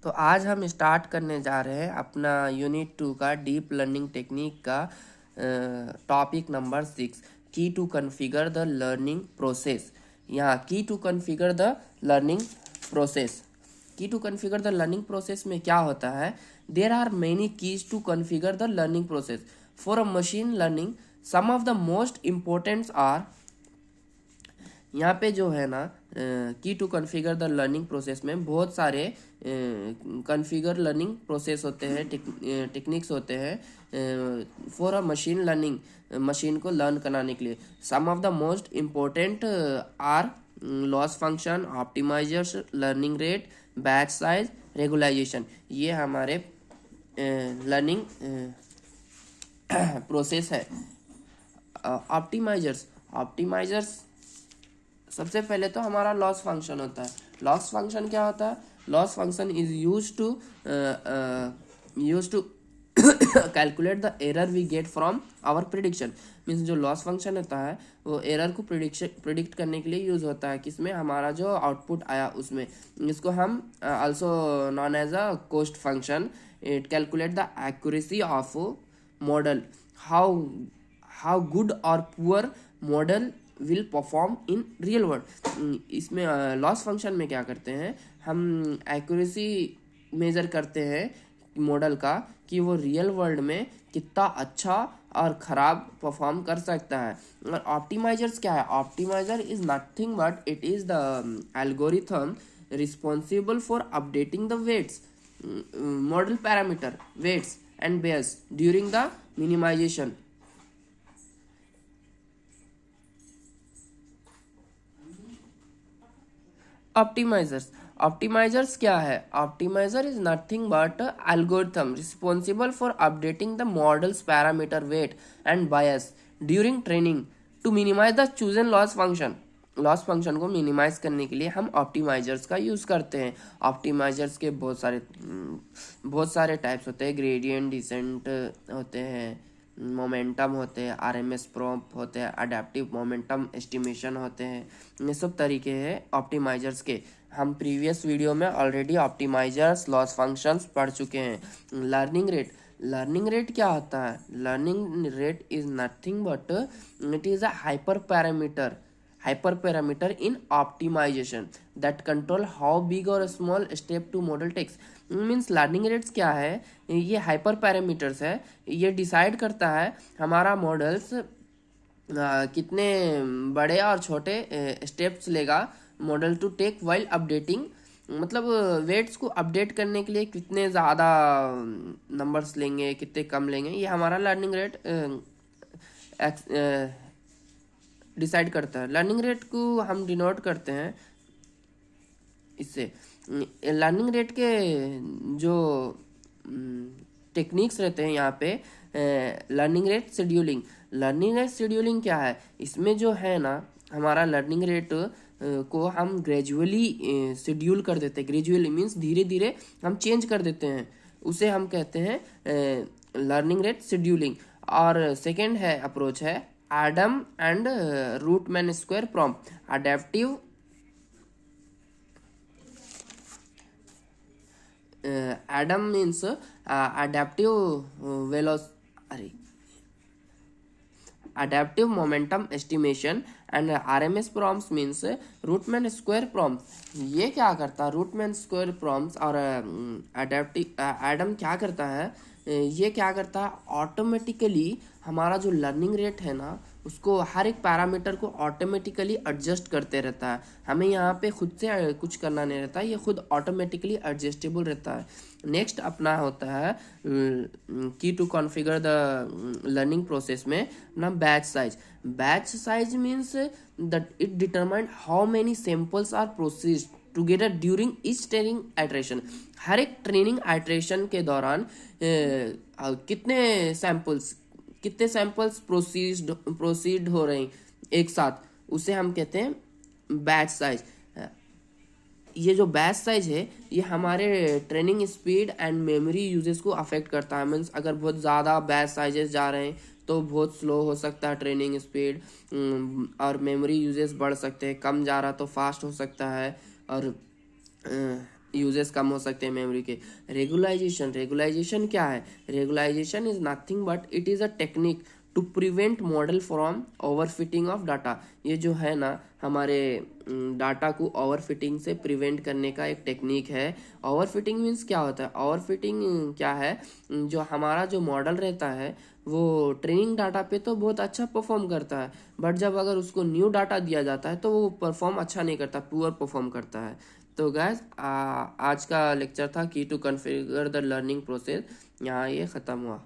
तो आज हम स्टार्ट करने जा रहे हैं अपना यूनिट 2 का डीप लर्निंग टेक्निक का topic number 6 key to configure the learning process. यहाँ key to configure the learning process, key to configure the learning process में क्या होता है? There are many keys to configure the learning process for a machine learning. Some of the most importants are, यहाँ पे जो है ना key to configure the learning process में बहुत सारे कॉन्फ़िगर लर्निंग प्रोसेस होते हैं, टेक्निक्स होते हैं for a machine learning, machine को लर्न कराने के लिए। Some of the most important are loss function, optimisers, learning rate, batch size, regularisation. ये हमारे लर्निंग प्रोसेस है। ऑप्टिमाइजर्स सबसे पहले तो हमारा लॉस फंक्शन होता है। लॉस फंक्शन क्या होता है? Loss function is use to calculate the error we get from our prediction. Means जो लॉस फंक्शन होता है वो एरर को प्रिडिक्ट करने के लिए यूज होता है। किसमें? हमारा जो आउटपुट आया उसमें। इसको हम also known as a cost function. It calculate the accuracy of model, how good और poor model will perform in real world. इसमें लॉस फंक्शन में क्या करते हैं? हम एक्यूरेसी मेजर करते हैं मॉडल का कि वो रियल वर्ल्ड में कितना अच्छा और ख़राब परफॉर्म कर सकता है। और ऑप्टिमाइजर्स क्या है? Optimizer is nothing but it is the algorithm responsible for updating the weights, model parameter weights and biases during the minimization. Optimizers क्या है? Optimizer is nothing but algorithm responsible for updating the models parameter weight and bias during training to minimize the chosen loss function. Loss function को minimize करने के लिए हम optimisers का use करते हैं। ऑप्टिमाइजर्स के बहुत सारे टाइप्स होते हैं। ग्रेडियंट डिसेंट होते हैं, मोमेंटम होते हैं, आरएमएस प्रॉम्प होते हैं, अडेप्टिव मोमेंटम एस्टिमेशन होते हैं। ये सब तरीके हैं ऑप्टिमाइजर्स के। हम प्रीवियस वीडियो में ऑलरेडी ऑप्टिमाइजर्स, लॉस फंक्शंस पढ़ चुके हैं। लर्निंग रेट क्या होता है? Learning rate is nothing but it is a hyperparameter in optimization that control how big or small step to model takes। Means learning rates क्या है? ये हाइपर पैरामीटर्स है। ये डिसाइड करता है हमारा मॉडल्स कितने बड़े और छोटे स्टेप्स लेगा model to take while updating. मतलब वेट्स को अपडेट करने के लिए कितने ज़्यादा नंबर्स लेंगे, कितने कम लेंगे, ये हमारा लर्निंग रेट डिसाइड करता है। लर्निंग रेट को हम डिनोट करते हैं इससे। लर्निंग रेट के जो टेक्निक्स रहते हैं यहाँ पे, लर्निंग रेट शेड्यूलिंग क्या है? इसमें जो है ना हमारा लर्निंग रेट को हम ग्रेजुअली शेड्यूल कर देते हैं। ग्रेजुअली मीन्स धीरे धीरे हम चेंज कर देते हैं, उसे हम कहते हैं लर्निंग रेट शेड्यूलिंग। और सेकेंड है अप्रोच है Adam and root mean square prompt. Adaptive Adam means adaptive momentum estimation and RMS prompts means root mean square prompt. ये क्या करता है? रूटमैन स्क्वायर प्रॉम्प्ट्स और एडम क्या करता है? ये क्या करता है? ऑटोमेटिकली हमारा जो लर्निंग रेट है ना उसको हर एक पैरामीटर को ऑटोमेटिकली एडजस्ट करते रहता है। हमें यहाँ पे खुद से कुछ करना नहीं रहता है, ये खुद ऑटोमेटिकली एडजस्टेबल रहता है। नेक्स्ट अपना होता है की to configure the learning process में ना batch size means that it determine how many samples are processed together during each training iteration. हर एक ट्रेनिंग आइटरेशन के दौरान कितने सैंपल्स प्रोसीड हो रहे हैं एक साथ, उसे हम कहते हैं बैच साइज। ये जो बैच साइज है ये हमारे training speed and memory uses को अफेक्ट करता है। मीन्स अगर बहुत ज़्यादा बैच साइजेस जा रहे हैं तो बहुत स्लो हो सकता है ट्रेनिंग स्पीड, और मेमोरी यूजेस बढ़ सकते हैं। कम जा रहा तो फास्ट हो सकता है। और यूजेस कम हो सकते हैं मेमोरी के। रेगुलाइजेशन क्या है? Regularization is nothing but it is a technique to prevent model from overfitting of data. ये जो है ना, हमारे डाटा को ओवरफिटिंग से प्रिवेंट करने का एक टेक्निक है। ओवरफिटिंग मीन्स क्या होता है? ओवरफिटिंग क्या है? जो हमारा जो मॉडल रहता है वो ट्रेनिंग डाटा पे तो बहुत अच्छा परफॉर्म करता है, बट जब अगर उसको न्यू डाटा दिया जाता है तो वो परफॉर्म अच्छा नहीं करता, पुअर परफॉर्म करता है। तो गैस आज का लेक्चर था की to configure the learning process, यहाँ ये ख़त्म हुआ।